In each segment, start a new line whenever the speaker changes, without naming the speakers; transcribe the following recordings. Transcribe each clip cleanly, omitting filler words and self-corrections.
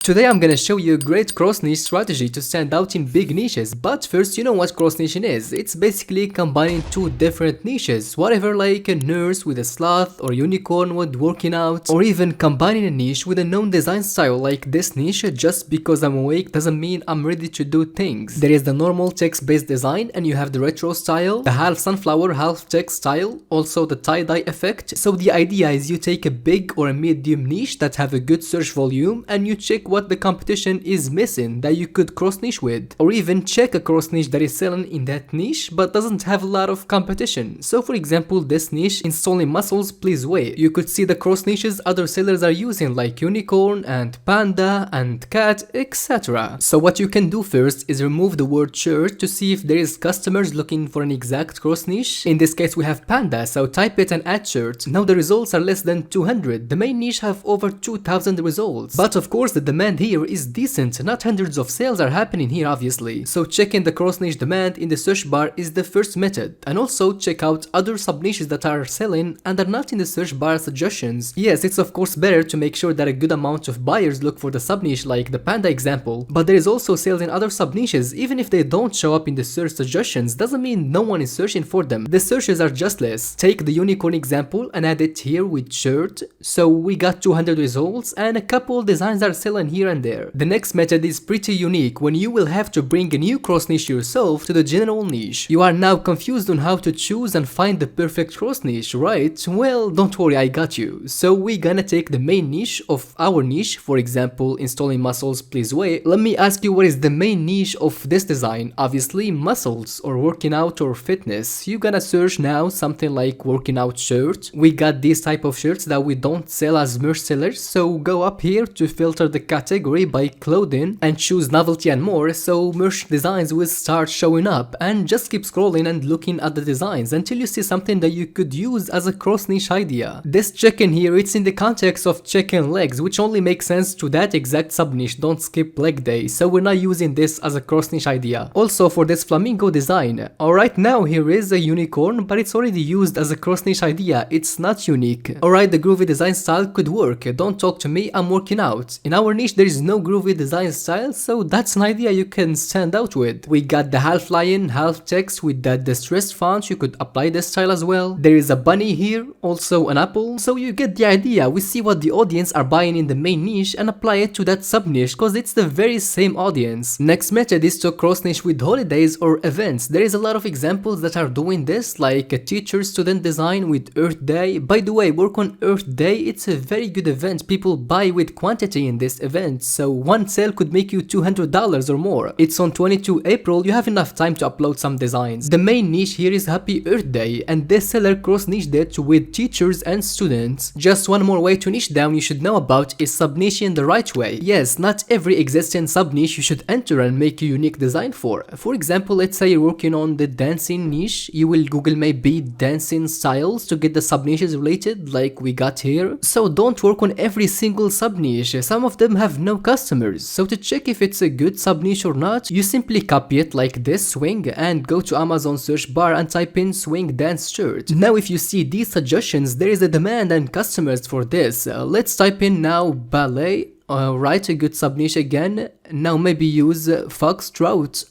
Today I'm gonna show you a great cross-niche strategy to stand out in big niches, but first, you know what cross-niching is. It's basically combining two different niches, whatever, like a nurse with a sloth or unicorn with working out, or even combining a niche with a known design style like this niche. Just because I'm awake doesn't mean I'm ready to do things. There is the normal text-based design, and you have the retro style, the half sunflower half text style, also the tie-dye effect. So the idea is you take a big or a medium niche that have a good search volume and you check what the competition is missing that you could cross niche with, or even check a cross niche that is selling in that niche but doesn't have a lot of competition. So for example, this niche, installing muscles please wait, you could see the cross niches other sellers are using like unicorn and panda and cat, etc. So what you can do first is remove the word shirt to see if there is customers looking for an exact cross niche. In this case we have panda, so type it and add shirt. Now the results are less than 200. The main niche have over 2000 results, but of course the demand here is decent, not hundreds of sales are happening here obviously. So checking the cross niche demand in the search bar is the first method, and also check out other sub niches that are selling and are not in the search bar suggestions. Yes, it's of course better to make sure that a good amount of buyers look for the sub niche like the panda example, but there is also sales in other sub niches. Even if they don't show up in the search suggestions doesn't mean no one is searching for them. The searches are just less. Take the unicorn example and add it here with shirt, so we got 200 results and a couple designs are selling here and there. The next method is pretty unique, when you will have to bring a new cross niche yourself to the general niche. You are now confused on how to choose and find the perfect cross niche, right? Well, don't worry, I got you. So we gonna take the main niche of our niche, for example installing muscles please wait. Let me ask you, what is the main niche of this design? Obviously muscles or working out or fitness. You gonna search now something like working out shirt. We got these type of shirts that we don't sell as merch sellers, so go up here to filter the category by clothing and choose novelty and more, so merch designs will start showing up, and just keep scrolling and looking at the designs until you see something that you could use as a cross niche idea. This check-in here, it's in the context of check-in legs, which only makes sense to that exact sub niche. Don't skip leg day, so we're not using this as a cross niche idea. Also for this flamingo design, alright, now here is a unicorn, but it's already used as a cross niche idea, it's not unique. Alright, the groovy design style could work. Don't talk to me, I'm working out. In our niche there is no groovy design style, so that's an idea you can stand out with. We got the half lion, half text with that distressed font, you could apply this style as well. There is a bunny here, also an apple, so you get the idea. We see what the audience are buying in the main niche and apply it to that sub niche cause it's the very same audience. Next method is to cross niche with holidays or events. There is a lot of examples that are doing this, like a teacher student design with Earth Day. By the way, work on Earth Day, it's a very good event, people buy with quantity in this event, so one sale could make you $200 or more. It's on 22 April, you have enough time to upload some designs. The main niche here is Happy Earth Day, and this seller cross niched it with teachers and students. Just one more way to niche down you should know about is sub-niching the right way. Yes, not every existing sub-niche you should enter and make a unique design for. For example, let's say you're working on the dancing niche, you will Google maybe dancing styles to get the sub-niches related like we got here. So don't work on every single sub-niche, some of them have no customers. So to check if it's a good sub-niche or not, you simply copy it like this swing and go to Amazon search bar and type in swing dance shirt. Now if you see these suggestions, there is a demand and customers for this. Let's type in now ballet, write a good sub-niche again. Now maybe use foxtrot.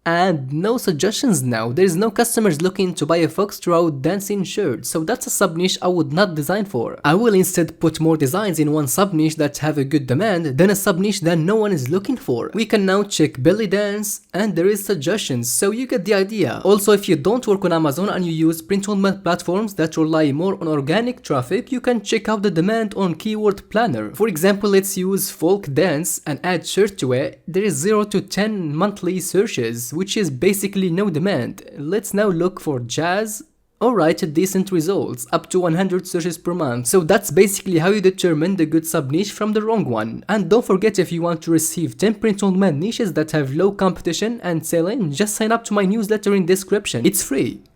And no suggestions now. There is no customers looking to buy a foxtrot dancing shirt, so that's a sub niche I would not design for. I will instead put more designs in one sub niche that have a good demand than a sub niche that no one is looking for. We can now check belly dance and there is suggestions, so you get the idea. Also, if you don't work on Amazon and you use print-on-demand platforms that rely more on organic traffic, you can check out the demand on Keyword Planner. For example, let's use folk dance and add shirt to it. There is 0 to 10 monthly searches, which is basically no demand. Let's now look for jazz. Alright, decent results, up to 100 searches per month. So that's basically how you determine the good sub niche from the wrong one. And don't forget, if you want to receive 10 print-on-demand niches that have low competition and selling, just sign up to my newsletter in description. It's free.